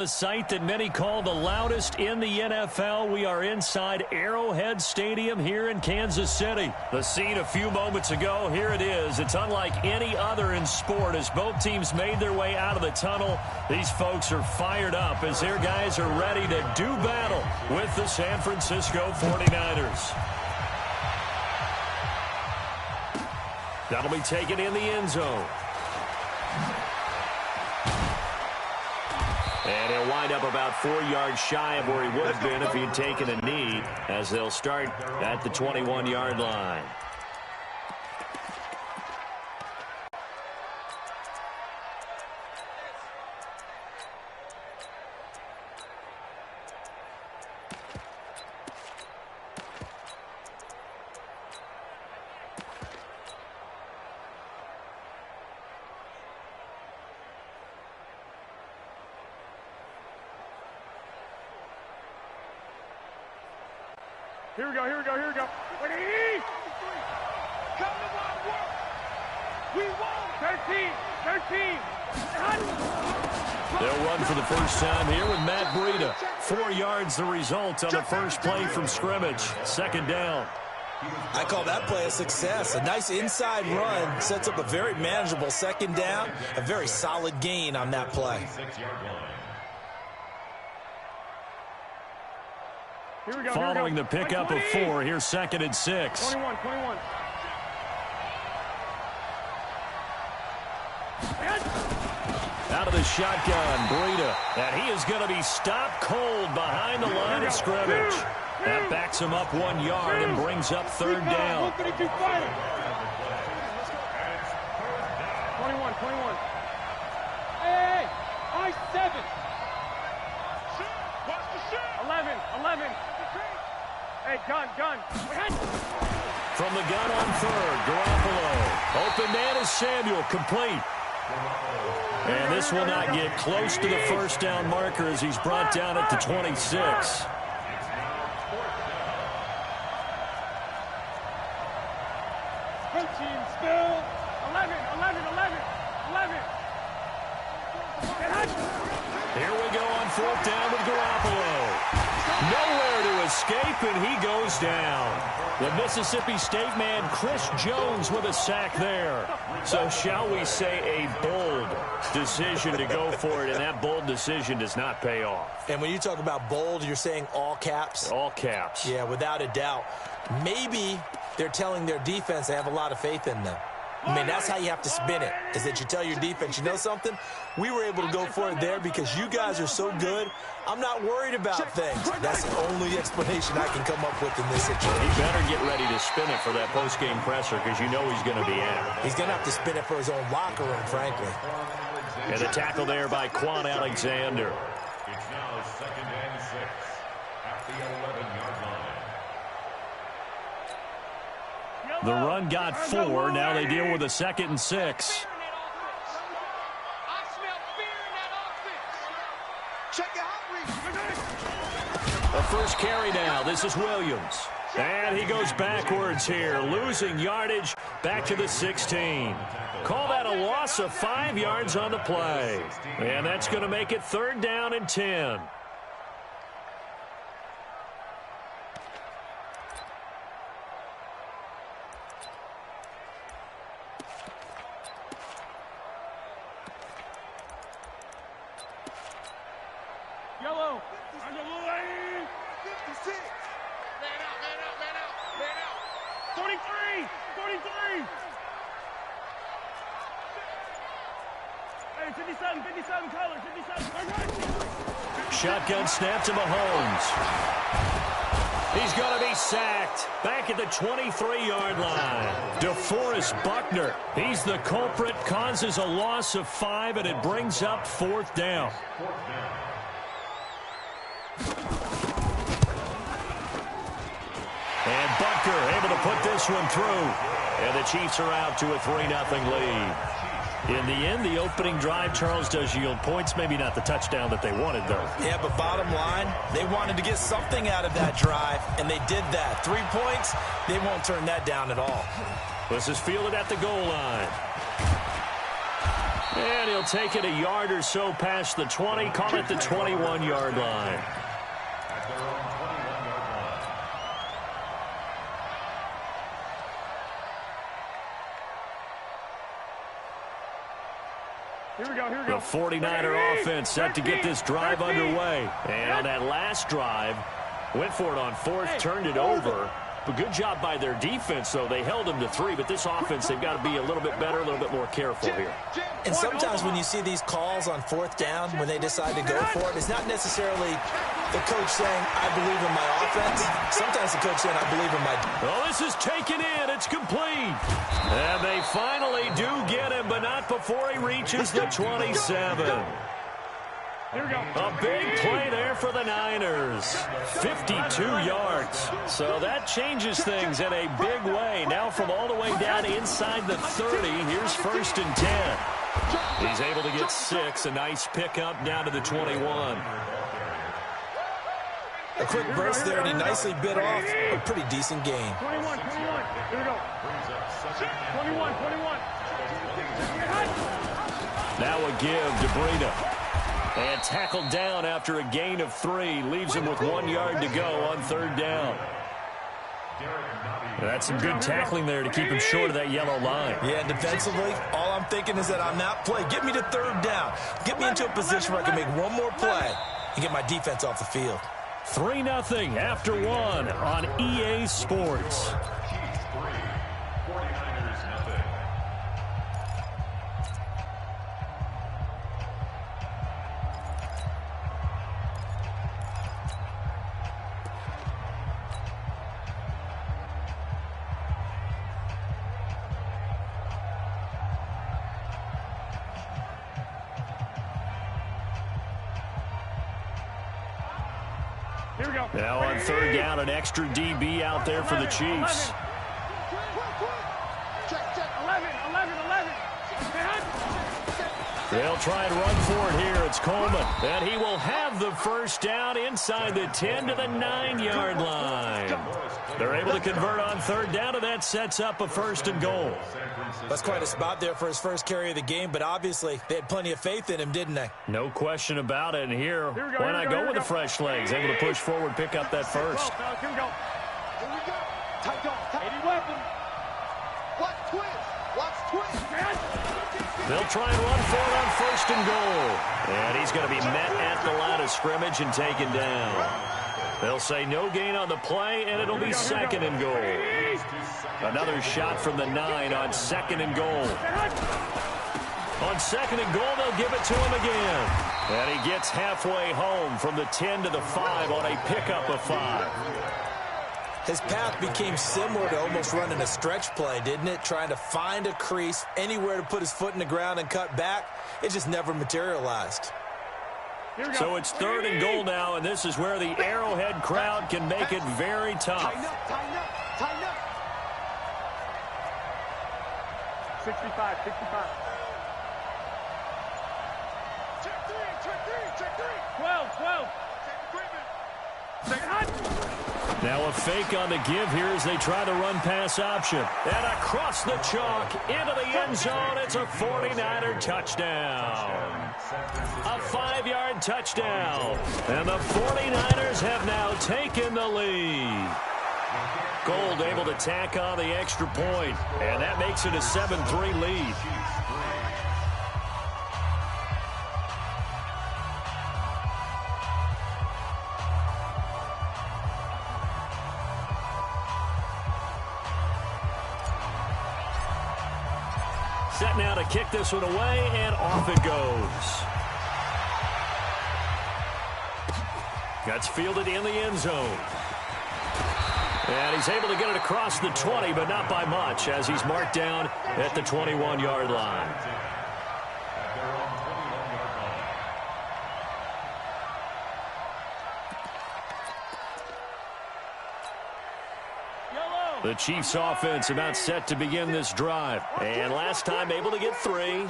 The site that many call the loudest in the NFL. We are inside Arrowhead Stadium here in Kansas City. The scene a few moments ago, here it is. It's unlike any other in sport as both teams made their way out of the tunnel. These folks are fired up as their guys are ready to do battle with the San Francisco 49ers. That'll be taken in the end zone. And he'll wind up about 4 yards shy of where he would have been if he had taken a knee, as they'll start at the 21-yard line. Here we go. Ready? Come to my work. We won. 13. They'll run for the first time here with Matt Breida. 4 yards the result on the first play from scrimmage. Second down. I call that play a success. A nice inside run sets up a very manageable second down. A very solid gain on that play. Following the pickup of 4, here's 2nd and 6. 21. Out of the shotgun, Breida. And he is going to be stopped cold behind the line of scrimmage. That backs him up 1 yard and brings up third down. 21. Hey, I-7. 11. Hey, gun. From the gun on third, Garoppolo. Open man is Samuel, complete. And this will not get close to the first down marker as he's brought down at the 26. 13 still. 11. Here we go on fourth down with Garoppolo. Nowhere to escape, and he goes down. The Mississippi State man, Chris Jones, with a sack there. So shall we say a bold decision to go for it, and that bold decision does not pay off. And when you talk about bold, you're saying all caps? All caps. Yeah, without a doubt. Maybe they're telling their defense they have a lot of faith in them. I mean, that's how you have to spin it, is that you tell your defense, you know something? We were able to go for it there because you guys are so good. I'm not worried about things. That's the only explanation I can come up with in this situation. He better get ready to spin it for that post-game presser because you know he's going to be out. He's going to have to spin it for his own locker room, frankly. And the tackle there by Quan Alexander. It's now 2nd and 6 at the 11-yard line. The run got 4. Now they deal with a 2nd and 6. The first carry now. This is Williams. And he goes backwards here, losing yardage back to the 16. Call that a loss of 5 yards on the play. And that's going to make it 3rd down and 10. Yellow. On the lane. 56. Man out. 43. Hey, 57 color, 57. Shotgun snap to Mahomes. He's going to be sacked back at the 23-yard line. DeForest Buckner, he's the culprit, causes a loss of 5, and it brings up 4th down. And Buckner able to put this one through. And the Chiefs are out to a 3-0 lead. In the end, the opening drive, Charles, does yield points. Maybe not the touchdown that they wanted, though. Yeah, but bottom line, they wanted to get something out of that drive, and they did that. 3 points, they won't turn that down at all. This is fielded at the goal line. And he'll take it a yard or so past the 20, call it the 21-yard line. At their own 21-yard line. Here we go, here we The go. 49er offense set to get this drive underway. And on that last drive, went for it on fourth, turned it over. But good job by their defense, though. They held them to 3, but this offense, they've got to be a little bit better, a little bit more careful here. And sometimes when you see these calls on fourth down, when they decide to go for it, it's not necessarily the coach saying, I believe in my offense. Sometimes the coach saying, I believe in my defense. Well, this is taken in. It's complete. And they finally do get him, but not before he reaches the 27. Here we go. A big play there for the Niners. 52 yards. So that changes things in a big way. Now from all the way down inside the 30, here's 1st and 10. He's able to get 6. A nice pickup down to the 21. A quick burst there, and he nicely bit off a pretty decent gain. 21. Here we go. 21. Now a give to Breida. And tackled down after a gain of 3. Leaves him with 1 yard to go on 3rd down. That's some good tackling there to keep him short of that yellow line. Yeah, defensively, all I'm thinking is that on that play, get me to 3rd down. Get me into a position where I can make one more play and get my defense off the field. 3-0 after 1 on EA Sports. Chiefs 3, 49ers nothing. Here we go. Now on 3rd down, an extra DB out there for the Chiefs. 11. They'll try and run for it here. It's Coleman. And he will have the 1st down inside the 10 to the 9-yard line. They're able to convert on 3rd down, and that sets up a 1st and goal. That's quite a spot there for his first carry of the game, but obviously they had plenty of faith in him, didn't they? No question about it. And here, why not go with the fresh legs? Able to push forward, pick up that 1st. Here we go. Tight go. 80 weapon. Watch twist. They'll try and run for it on 1st and goal. And he's going to be met at the line of scrimmage and taken down. They'll say no gain on the play, and it'll be 2nd and goal. Another shot from the 9 on 2nd and goal. On 2nd and goal, they'll give it to him again. And he gets halfway home from the 10 to the 5 on a pickup of 5. His path became similar to almost running a stretch play, didn't it? Trying to find a crease, anywhere to put his foot in the ground and cut back. It just never materialized. So it's 3rd and goal now, and this is where the Arrowhead crowd can make it very tough. Tighten up. 65. Check 3. 12. Now a fake on the give here as they try to run pass option. And across the chalk into the end zone. It's a 49er touchdown. A 5-yard touchdown. And the 49ers have now taken the lead. Gold able to tack on the extra point. And that makes it a 7-3 lead. Set now to kick this one away, and off it goes. That's fielded in the end zone. And he's able to get it across the 20, but not by much, as he's marked down at the 21-yard line. The Chiefs offense about set to begin this drive. And last time able to get 3.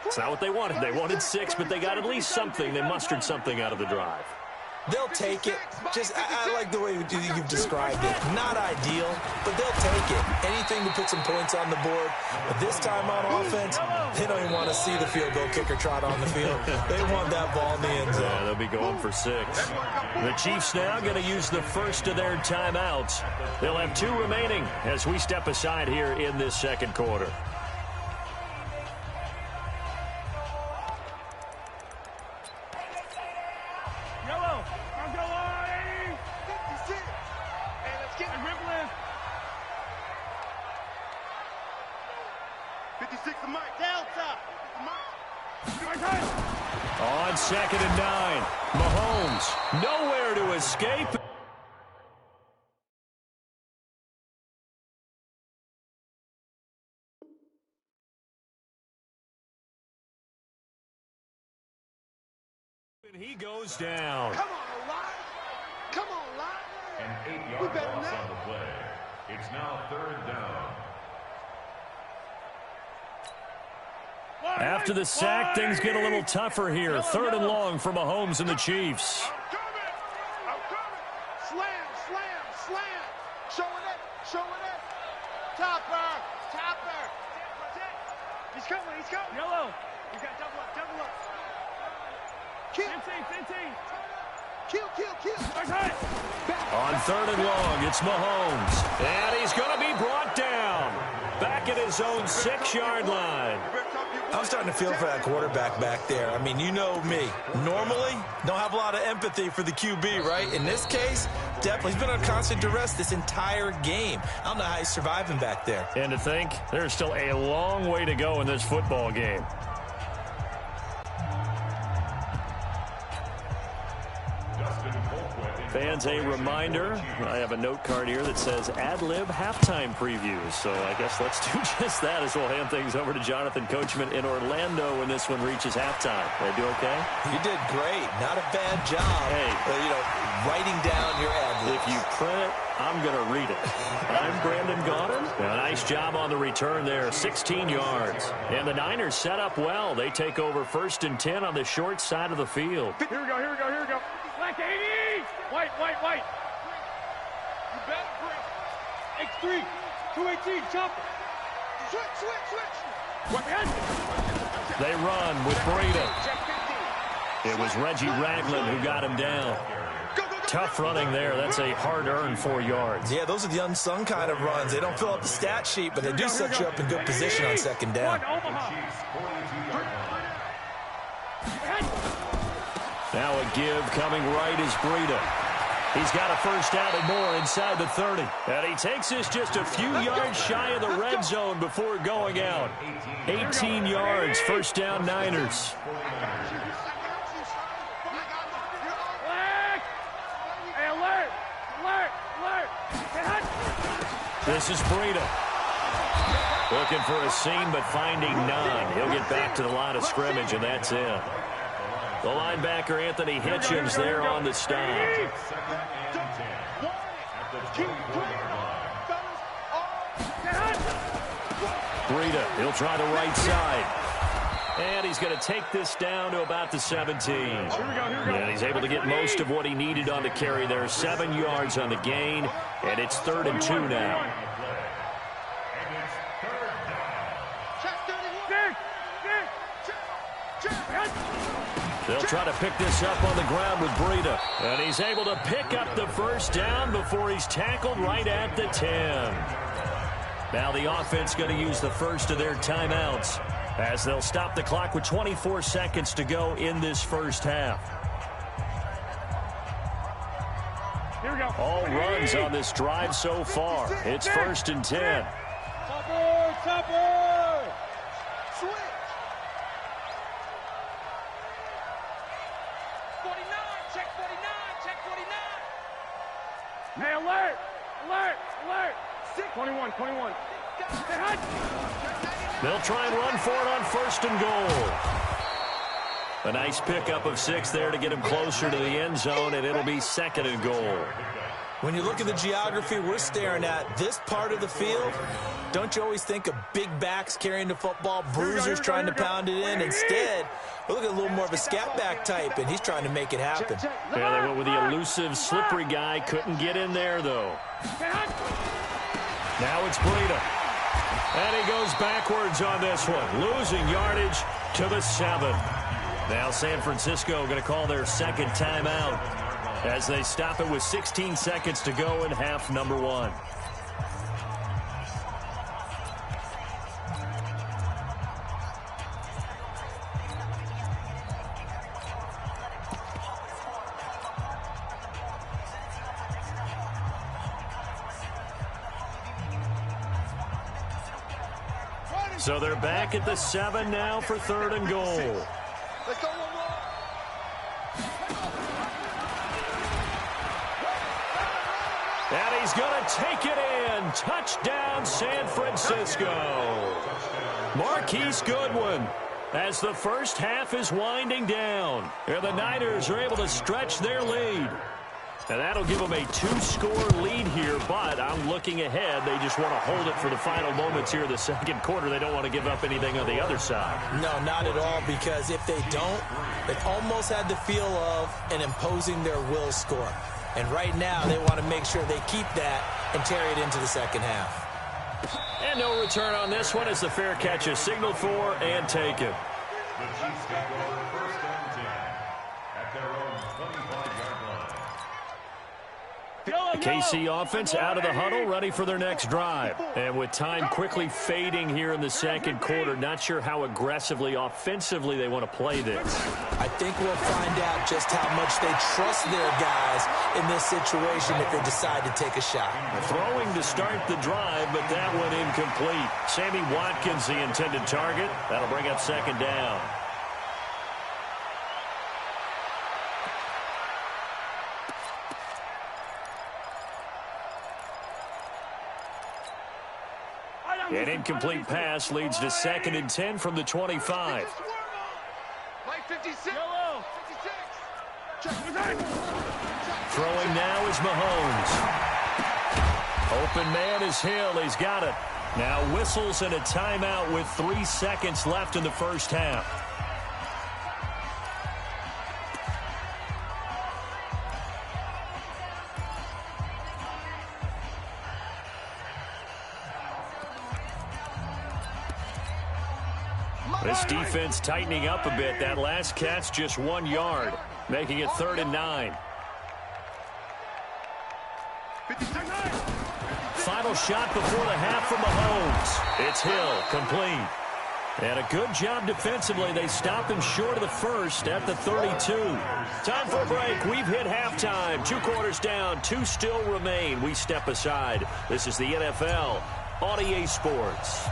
It's not what they wanted. They wanted 6, but they got at least something. They mustered something out of the drive. They'll take it. I like the way you've described it. Not ideal, but they'll take it. Anything to put some points on the board. But this time on offense, they don't even want to see the field goal kicker trot on the field. They want that ball in the end zone. Yeah, they'll be going for 6. The Chiefs now going to use the first of their timeouts. They'll have 2 remaining as we step aside here in this second quarter. On 2nd and 9, Mahomes nowhere to escape. And he goes down. Come on, Lot. Come on, Lot. An 8-yard loss on the play. It's now 3rd down. After the sack, things get a little tougher here. 3rd and long for Mahomes and the Chiefs. I'm coming. Slam, slam, slam. Showing it. Topper. He's coming. Yellow. You got double up. Kill. On 3rd and long, it's Mahomes. And he's going to be brought down. Back at his own 6-yard line. I'm starting to feel for that quarterback back there. I mean, you know me. Normally, don't have a lot of empathy for the QB, right? In this case, definitely. He's been on constant duress this entire game. I don't know how he's surviving back there. And to think, there's still a long way to go in this football game. Fans, a reminder, I have a note card here that says ad-lib halftime previews. So I guess let's do just that as we'll hand things over to Jonathan Coachman in Orlando when this one reaches halftime. Did I do okay? You did great. Not a bad job. Hey. Writing down your ad-libs. If you print it, I'm going to read it. I'm Brandon Gaudin. A nice job on the return there, 16 yards. And the Niners set up well. They take over 1st and 10 on the short side of the field. Here we go. Black 80. White. You better bring. X3. 218. Chopper. Switch. They run with Breida. It was Reggie Ragland who got him down. Tough running there. That's a hard-earned 4 yards. Yeah, those are the unsung kind of runs. They don't fill up the stat sheet, but they do set you up in good position on 2nd down. Now a give coming right is Breida. He's got a first down and more inside the 30. And he takes this just a few yards shy of the red zone before going out. 18 yards, 1st down Niners. This is Breida. Looking for a seam, but finding none. He'll get back to the line of scrimmage, and that's it. The linebacker, Anthony Hitchens, there on the stop. Breida, he'll try the right side. And he's going to take this down to about the 17. And he's able to get most of what he needed on the carry there. 7 yards on the gain, and it's 3rd and 2 now. They'll try to pick this up on the ground with Breida. And he's able to pick up the first down before he's tackled right at the 10. Now the offense going to use the first of their timeouts as they'll stop the clock with 24 seconds to go in this first half. Here we go. All runs on this drive so far. It's 1st and 10. Topper! Switch! 49, check 49. Hey, alert! 21. They'll try and run for it on 1st and goal. A nice pickup of 6 there to get him closer to the end zone, and it'll be 2nd and goal. When you look at the geography we're staring at, this part of the field, don't you always think of big backs carrying the football, bruisers trying to pound it in? Instead, we look at a little more of a scat back type, and he's trying to make it happen. Yeah, they went with the elusive, slippery guy. Couldn't get in there, though. Now it's Breida. And he goes backwards on this one, losing yardage to the 7. Now San Francisco going to call their second timeout as they stop it with 16 seconds to go in half number 1. So they're back at the 7 now for 3rd and goal. Let's go, one more. And he's going to take it in. Touchdown, San Francisco. Marquise Goodwin as the first half is winding down. And the Niners are able to stretch their lead. And that'll give them a 2-score lead here, but I'm looking ahead. They just want to hold it for the final moments here in the second quarter. They don't want to give up anything on the other side. No, not at all, because if they don't, they've almost had the feel of an imposing their will score. And right now, they want to make sure they keep that and carry it into the second half. And no return on this one as the fair catch is signaled for and taken. The Chiefs take over 1st and 10 at their own 25-yard line. The KC offense out of the huddle, ready for their next drive. And with time quickly fading here in the second quarter, not sure how aggressively, offensively they want to play this. I think we'll find out just how much they trust their guys in this situation if they decide to take a shot. Throwing to start the drive, but that one incomplete. Sammy Watkins, the intended target. That'll bring up 2nd down. An incomplete pass leads to 2nd and 10 from the 25. Throwing now is Mahomes. Open man is Hill. He's got it. Now whistles and a timeout with 3 seconds left in the first half. This defense tightening up a bit. That last catch just 1 yard, making it 3rd and 9. Final shot before the half from Mahomes. It's Hill, complete. And a good job defensively. They stop him short of the first at the 32. Time for a break. We've hit halftime. 2 quarters down, 2 still remain. We step aside. This is the NFL on EA Sports.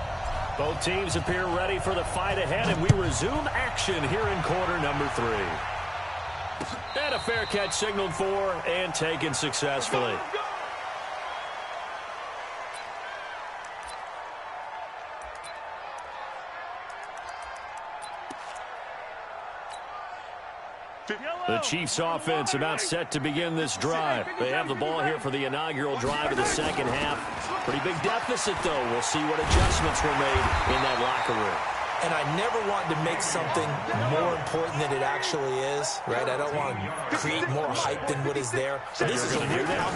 Both teams appear ready for the fight ahead, and we resume action here in quarter number 3. And a fair catch signaled for and taken successfully. The Chiefs offense about set to begin this drive. They have the ball here for the inaugural drive of the second half. Pretty big deficit, though. We'll see what adjustments were made in that locker room. And I never want to make something more important than it actually is, right? I don't want to create more hype than what is there. So this is I'm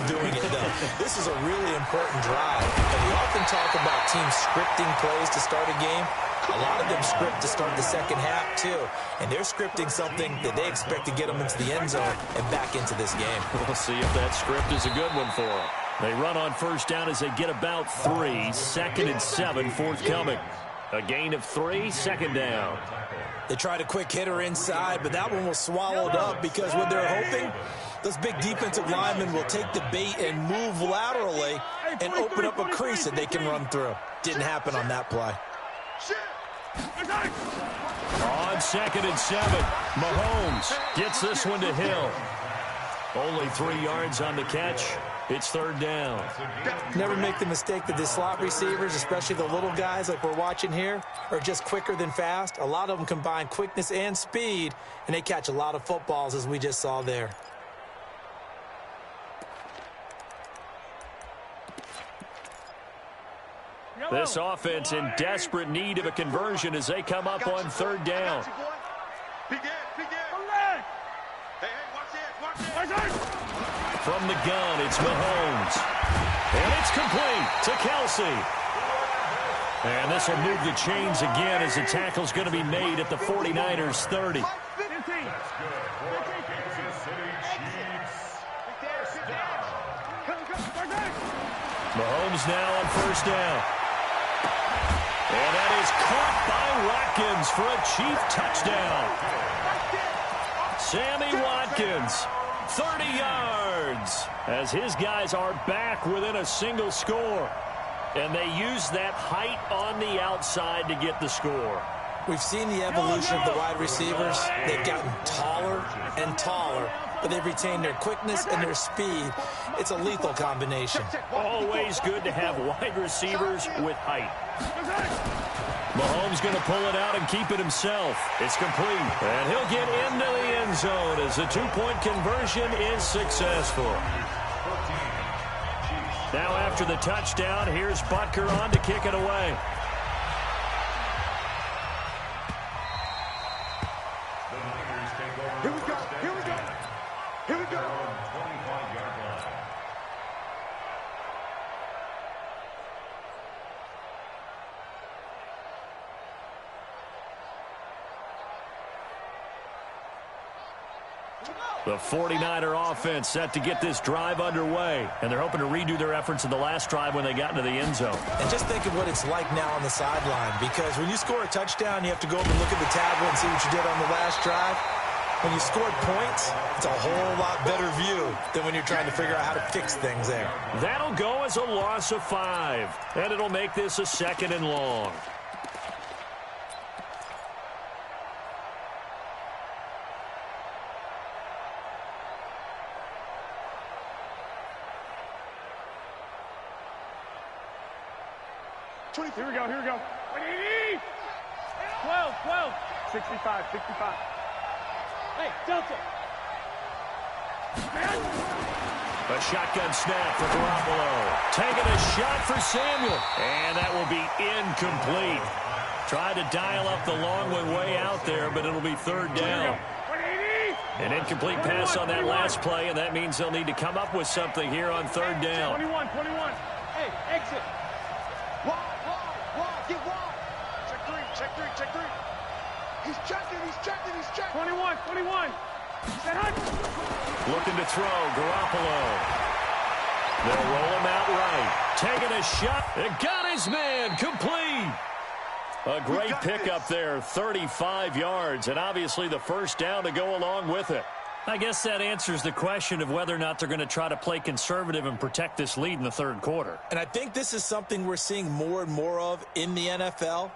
doing it, though. This is a really important drive. And we often talk about teams scripting plays to start a game. A lot of them script to start the second half, too. And they're scripting something that they expect to get them into the end zone and back into this game. We'll see if that script is a good one for them. They run on first down as they get about 3. 2nd and 7 forthcoming. A gain of 3, 2nd down. They tried a quick hitter inside, but that one was swallowed up because what they're hoping, those big defensive linemen will take the bait and move laterally and open up a crease that they can run through. Didn't happen on that play. On 2nd and 7, Mahomes gets this one to Hill. Only 3 yards on the catch. It's 3rd down. Never make the mistake that the slot receivers, especially the little guys like we're watching here, are just quicker than fast. A lot of them combine quickness and speed, and they catch a lot of footballs, as we just saw there. This offense in desperate need of a conversion as they come up on third down. From the gun, it's Mahomes. And it's complete to Kelsey. And this will move the chains again as the tackle's going to be made at the 49ers 30. Mahomes now on first down. And that is caught by Watkins for a Chief touchdown. Sammy Watkins, 30 yards, as his guys are back within a single score. And they use that height on the outside to get the score. We've seen the evolution of the wide receivers. They've gotten taller and taller, but they've retained their quickness and their speed. It's a lethal combination. Always good to have wide receivers with height. Mahomes going to pull it out and keep it himself. It's complete. And he'll get into the end zone as the two-point conversion is successful. Now after the touchdown, here's Butker on to kick it away. Here we go. Here we go. Here we go. The 49er offense set to get this drive underway, and they're hoping to redo their efforts in the last drive when they got into the end zone. And just think of what it's like now on the sideline, because when you score a touchdown, you have to go over and look at the tablet and see what you did on the last drive. When you scored points, it's a whole lot better view than when you're trying to figure out how to fix things there. That'll go as a loss of 5, and it'll make this a 2nd and long. Here we go. Here we go. 12. 65. Hey, Delta. A shotgun snap for Garoppolo. Taking a shot for Samuel. And that will be incomplete. Tried to dial up the long one way out there, but it'll be third down. An incomplete pass on that last play, and that means they'll need to come up with something here on third down. 21. Hey, exit. Wide. Get wide. Check three. He's checking. 21. Looking to throw, Garoppolo. They'll roll him out right. Taking a shot. And got his man complete. A great pickup there, 35 yards, and obviously the first down to go along with it. I guess that answers the question of whether or not they're going to try to play conservative and protect this lead in the third quarter. And I think this is something we're seeing more and more of in the NFL.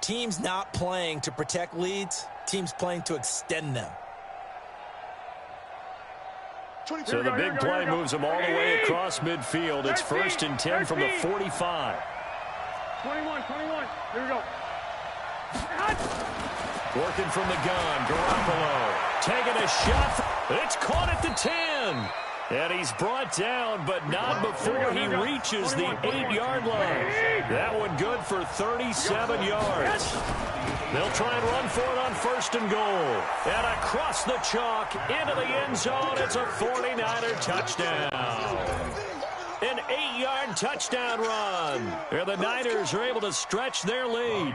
Teams not playing to protect leads, teams playing to extend them. So the big play moves them all the way across midfield. It's 1st and 10 from the 45. 21. Here we go. Working from the gun, Garoppolo. Taking a shot. It's caught at the 10. And he's brought down, but not before he reaches the 8-yard line. That one good for 37 yards. They'll try and run for it on 1st and goal. And across the chalk, into the end zone, it's a 49er touchdown. An 8-yard touchdown run. And the Niners are able to stretch their lead.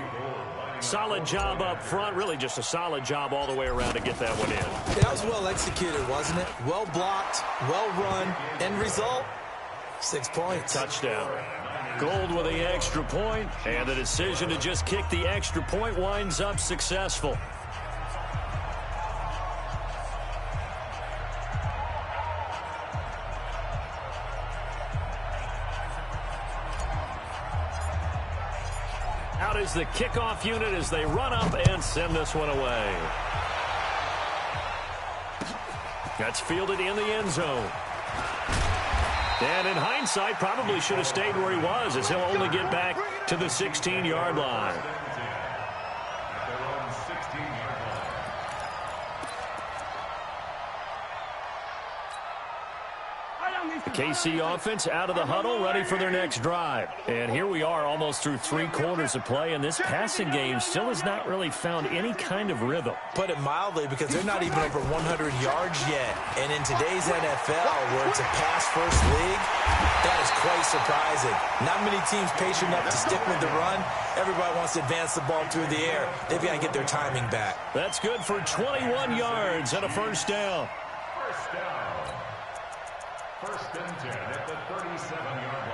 Solid job up front. Really just a solid job all the way around to get that one in. That was well executed, wasn't it? Well blocked, well run. End result, 6 points. Touchdown. Gold with the extra point, and the decision to just kick the extra point winds up successful. Out is the kickoff unit as they run up and send this one away. That's fielded in the end zone. And in hindsight, probably should have stayed where he was, as he'll only get back to the 16-yard line. The KC offense out of the huddle, ready for their next drive. And here we are almost through 3 quarters of play, and this passing game still has not really found any kind of rhythm. Put it mildly, because they're not even over 100 yards yet. And in today's NFL, where it's a pass-first league, that is quite surprising. Not many teams patient enough to stick with the run. Everybody wants to advance the ball through the air. They've got to get their timing back. That's good for 21 yards and a first down. First down. First and 10 at the 37-yard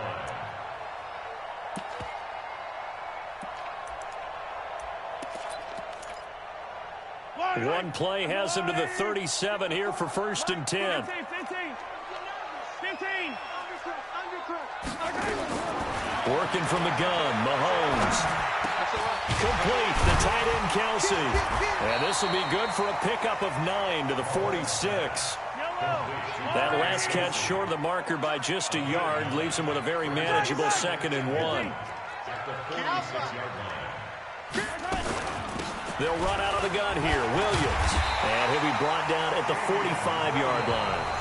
line. One play has him to the 37 here for first and 10. 15. Working from the gun, Mahomes. Complete, the tight end, Kelsey. And this will be good for a pickup of 9 to the 46. That last catch short of the marker by just a yard leaves him with a very manageable 2nd and 1. They'll run out of the gun here, Williams. And he'll be brought down at the 45-yard line.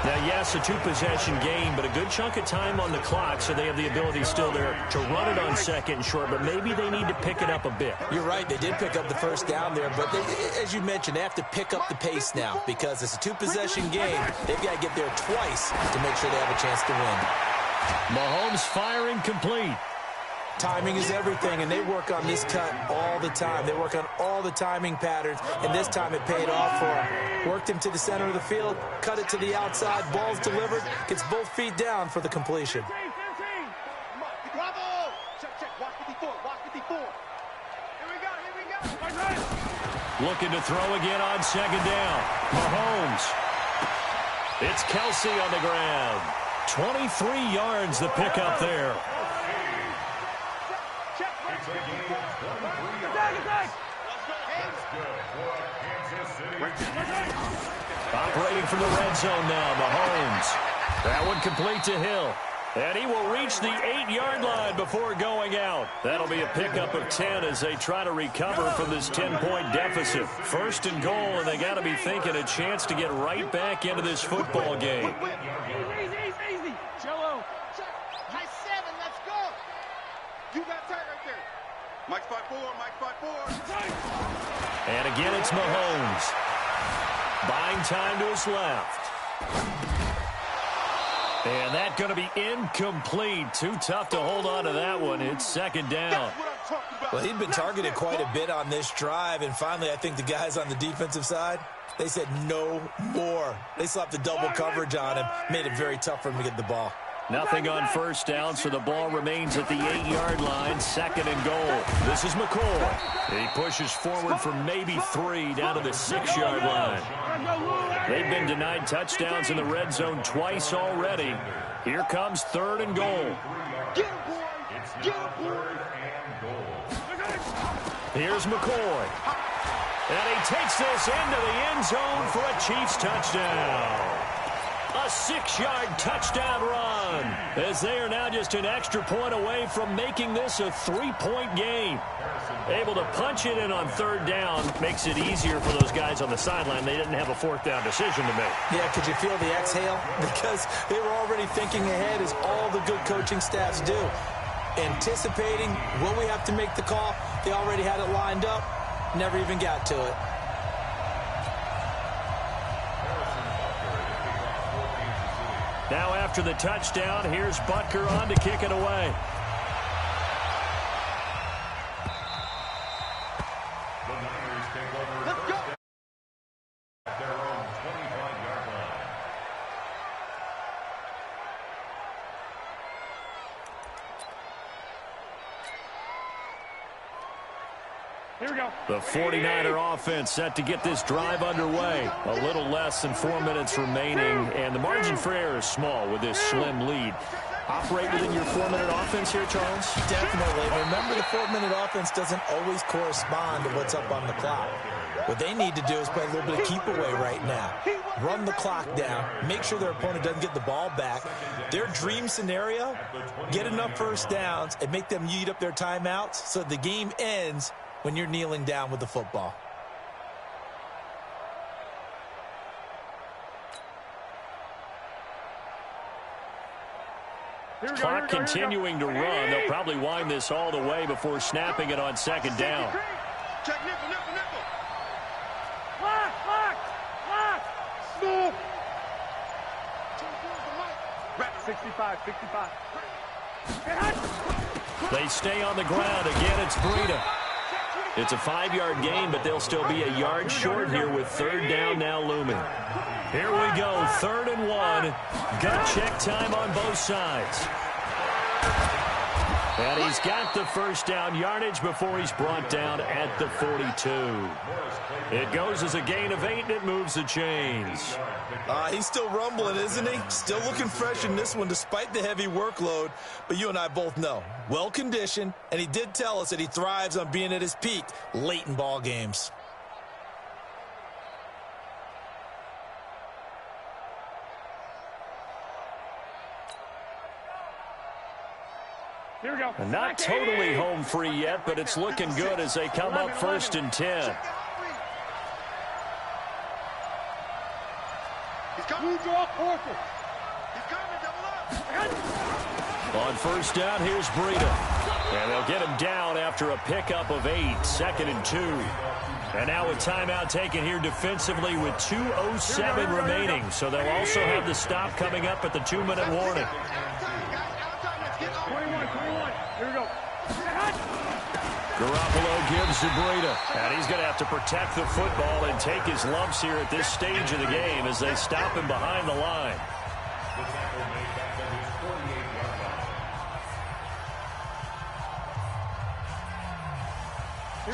Now, yes, a 2-possession game, but a good chunk of time on the clock, so they have the ability still there to run it on 2nd and short, but maybe they need to pick it up a bit. You're right. They did pick up the first down there, but as you mentioned, they have to pick up the pace now because it's a 2-possession game. They've got to get there twice to make sure they have a chance to win. Mahomes firing complete. Timing is everything, and they work on this cut all the time. They work on all the timing patterns, and this time it paid off for him. Worked him to the center of the field, cut it to the outside, ball's delivered, gets both feet down for the completion. Bravo! Check. Watch 54. Here we go. Looking to throw again on 2nd down. Mahomes. It's Kelsey on the ground. 23 yards the pickup there. Operating from the red zone now, Mahomes. That one complete to Hill. And he will reach the 8-yard line before going out. That'll be a pickup of 10 as they try to recover from this 10-point deficit. 1st and goal, and they got to be thinking a chance to get right back into this football game. Easy. Jello. High 7, let's go. You got tight right there. Mike 5-4. And again, it's Mahomes. Buying time to his left. And that's going to be incomplete. Too tough to hold on to that one. It's 2nd down. Well, he'd been targeted quite a bit on this drive, and finally I think the guys on the defensive side, they said no more. They slapped the double coverage on him, made it very tough for him to get the ball. Nothing on first down, so the ball remains at the 8-yard line, 2nd and goal. This is McCoy. He pushes forward for maybe 3 down to the 6-yard line. They've been denied touchdowns in the red zone twice already. Here comes 3rd and goal. Here's McCoy. And he takes this into the end zone for a Chiefs touchdown. A 6-yard touchdown run as they are now just an extra point away from making this a 3-point game. Able to punch it in on 3rd down makes it easier for those guys on the sideline. They didn't have a 4th down decision to make. Yeah, could you feel the exhale? Because they were already thinking ahead, as all the good coaching staffs do. Anticipating, will we have to make the call? They already had it lined up. Never even got to it. Now after the touchdown, here's Butker on to kick it away. The Niners take over first down at their own 25-yard line. Here we go. The 49er offense set to get this drive underway. A little less than 4 minutes remaining, and the margin for error is small with this slim lead. Operate within your 4-minute offense here, Charles? Definitely. Remember, the 4-minute offense doesn't always correspond to what's up on the clock. What they need to do is play a little bit of keep away right now. Run the clock down. Make sure their opponent doesn't get the ball back. Their dream scenario, get enough first downs and make them eat up their timeouts so the game ends when you're kneeling down with the football. Clock continuing to run. They'll probably wind this all the way before snapping it on second down. Check nickel, nickel, nickel. Move. 65. They stay on the ground. Again, it's Breida. It's a 5-yard gain, but they'll still be a yard short here with third down now looming. Here we go, 3rd and 1. Gut check time on both sides. And he's got the first down yardage before he's brought down at the 42. It goes as a gain of 8, and it moves the chains. He's still rumbling, isn't he? Still looking fresh in this one despite the heavy workload. But you and I both know, well-conditioned, and he did tell us that he thrives on being at his peak late in ball games. Here we go. And not totally home free yet, but it's looking good as they come up 1st and 10. He's coming. He's coming, double up. On 1st down, here's Breida. And they'll get him down after a pickup of 8, 2nd and 2. And now a timeout taken here defensively with 2:07 remaining. So they'll also have the stop coming up at the 2-minute warning. 21. Here we go. Garoppolo gives to Breida. And he's going to have to protect the football and take his lumps here at this stage of the game as they stop him behind the line.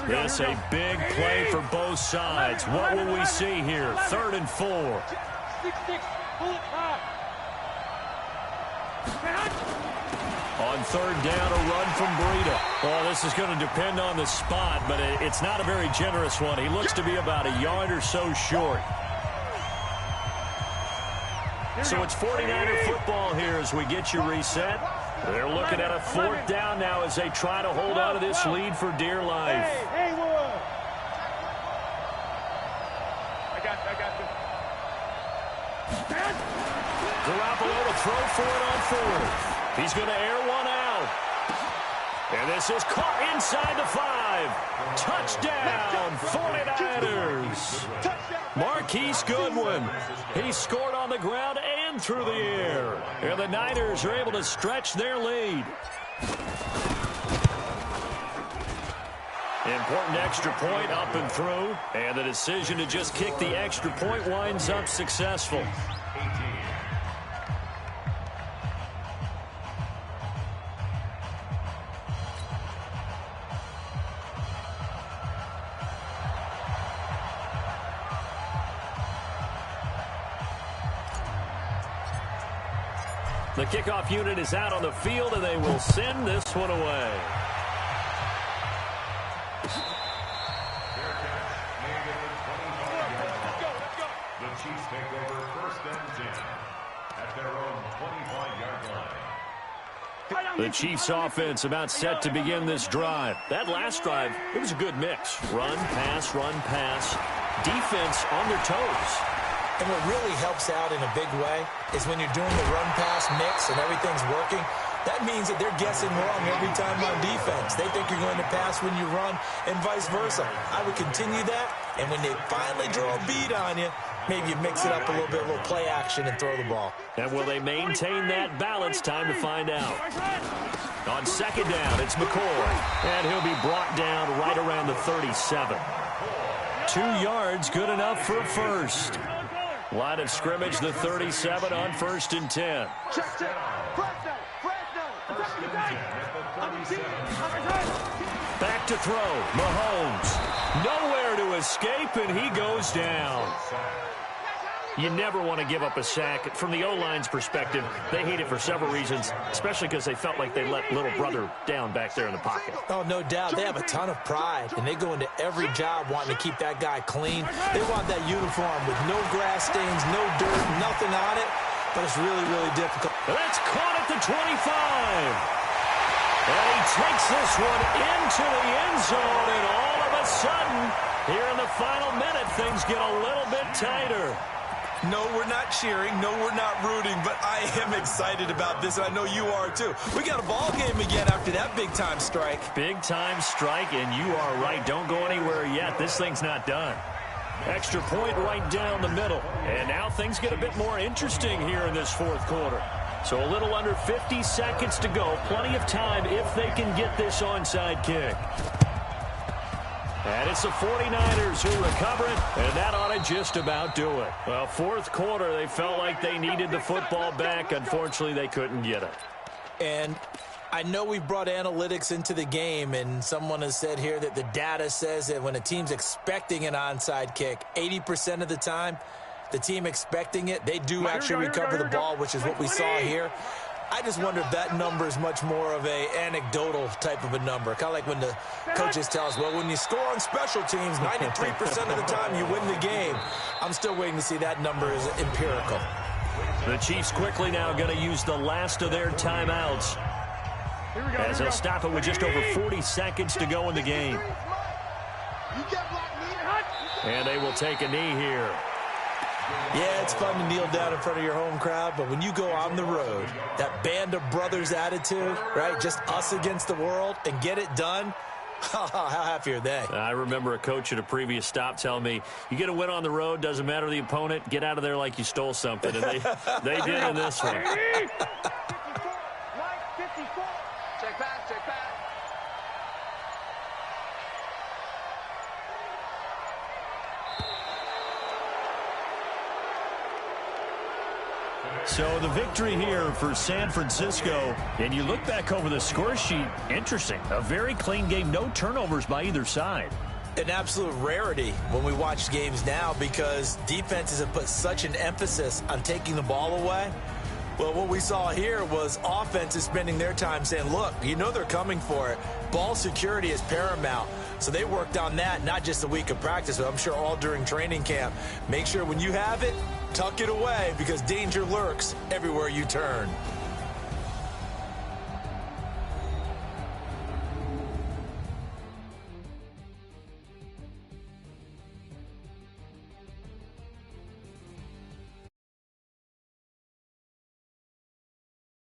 This a big play for both sides. What will we see here? 3rd and 4. 6-6. Pull it high. On 3rd down, a run from Breida. Well, this is going to depend on the spot, but it's not a very generous one. He looks to be about a yard or so short. So it's 49er football here as we get you reset. They're looking at a 4th down now as they try to hold on to this lead for dear life. Hey, Haywood. I got you. Garoppolo to throw for it on 4th. He's going to air one out. And this is caught inside the 5. Touchdown, 49ers. Marquise Goodwin. He scored on the ground and through the air. And the Niners are able to stretch their lead. Important extra point up and through. And the decision to just kick the extra point winds up successful. The kickoff unit is out on the field, and they will send this one away. The Chiefs take over 1st and 10 at their own 25-yard line. The Chiefs offense about set to begin this drive. That last drive, it was a good mix. Run, pass, defense on their toes. And what really helps out in a big way is when you're doing the run-pass mix and everything's working, that means that they're guessing wrong every time on defense. They think you're going to pass when you run and vice versa. I would continue that, and when they finally draw a beat on you, maybe you mix it up a little bit, a little play action, and throw the ball. And will they maintain that balance? Time to find out. On 2nd down, it's McCoy. And he'll be brought down right around the 37. 2 yards, good enough for a first. Line of scrimmage, the 37 on 1st and 10. Back to throw. Mahomes. Nowhere to escape, and he goes down. You never want to give up a sack. From the O-line's perspective, they hate it for several reasons, especially because they felt like they let little brother down back there in the pocket. Oh, no doubt. They have a ton of pride, and they go into every job wanting to keep that guy clean. They want that uniform with no grass stains, no dirt, nothing on it, but it's really, really difficult. That's caught at the 25. And he takes this one into the end zone, and all of a sudden, here in the final minute, things get a little bit tighter. No, we're not cheering. No, we're not rooting, but I am excited about this, and I know you are too. We got a ball game again after that big-time strike. Big-time strike, and you are right. Don't go anywhere yet. This thing's not done. Extra point right down the middle. And now things get a bit more interesting here in this fourth quarter. So a little under 50 seconds to go. Plenty of time if they can get this onside kick. And it's the 49ers who recover it, and that ought to just about do it. Well, fourth quarter, they felt like they needed the football back. Unfortunately, they couldn't get it. And I know we've brought analytics into the game, and someone has said here that the data says that when a team's expecting an onside kick, 80% of the time, the team expecting it, they do actually recover the ball, which is what we saw here. I just wonder if that number is much more of a anecdotal type of a number. Kind of like when the coaches tell us, well, when you score on special teams, 93% of the time you win the game. I'm still waiting to see that number is empirical. The Chiefs quickly now going to use the last of their timeouts as they'll stop it with just over 40 seconds to go in the game. And they will take a knee here. Yeah, it's fun to kneel down in front of your home crowd, but when you go on the road, that band of brothers attitude, right, just us against the world, and get it done, how happy are they? I remember a coach at a previous stop telling me, you get a win on the road, doesn't matter the opponent, get out of there like you stole something, and they did in this one. Check back, check back. So the victory here for San Francisco, and you look back over the score sheet, interesting. A very clean game, no turnovers by either side. An absolute rarity when we watch games now because defenses have put such an emphasis on taking the ball away. Well, what we saw here was offenses spending their time saying, look, you know they're coming for it. Ball security is paramount. So they worked on that, not just a week of practice, but I'm sure all during training camp. Make sure when you have it, tuck it away because danger lurks everywhere you turn.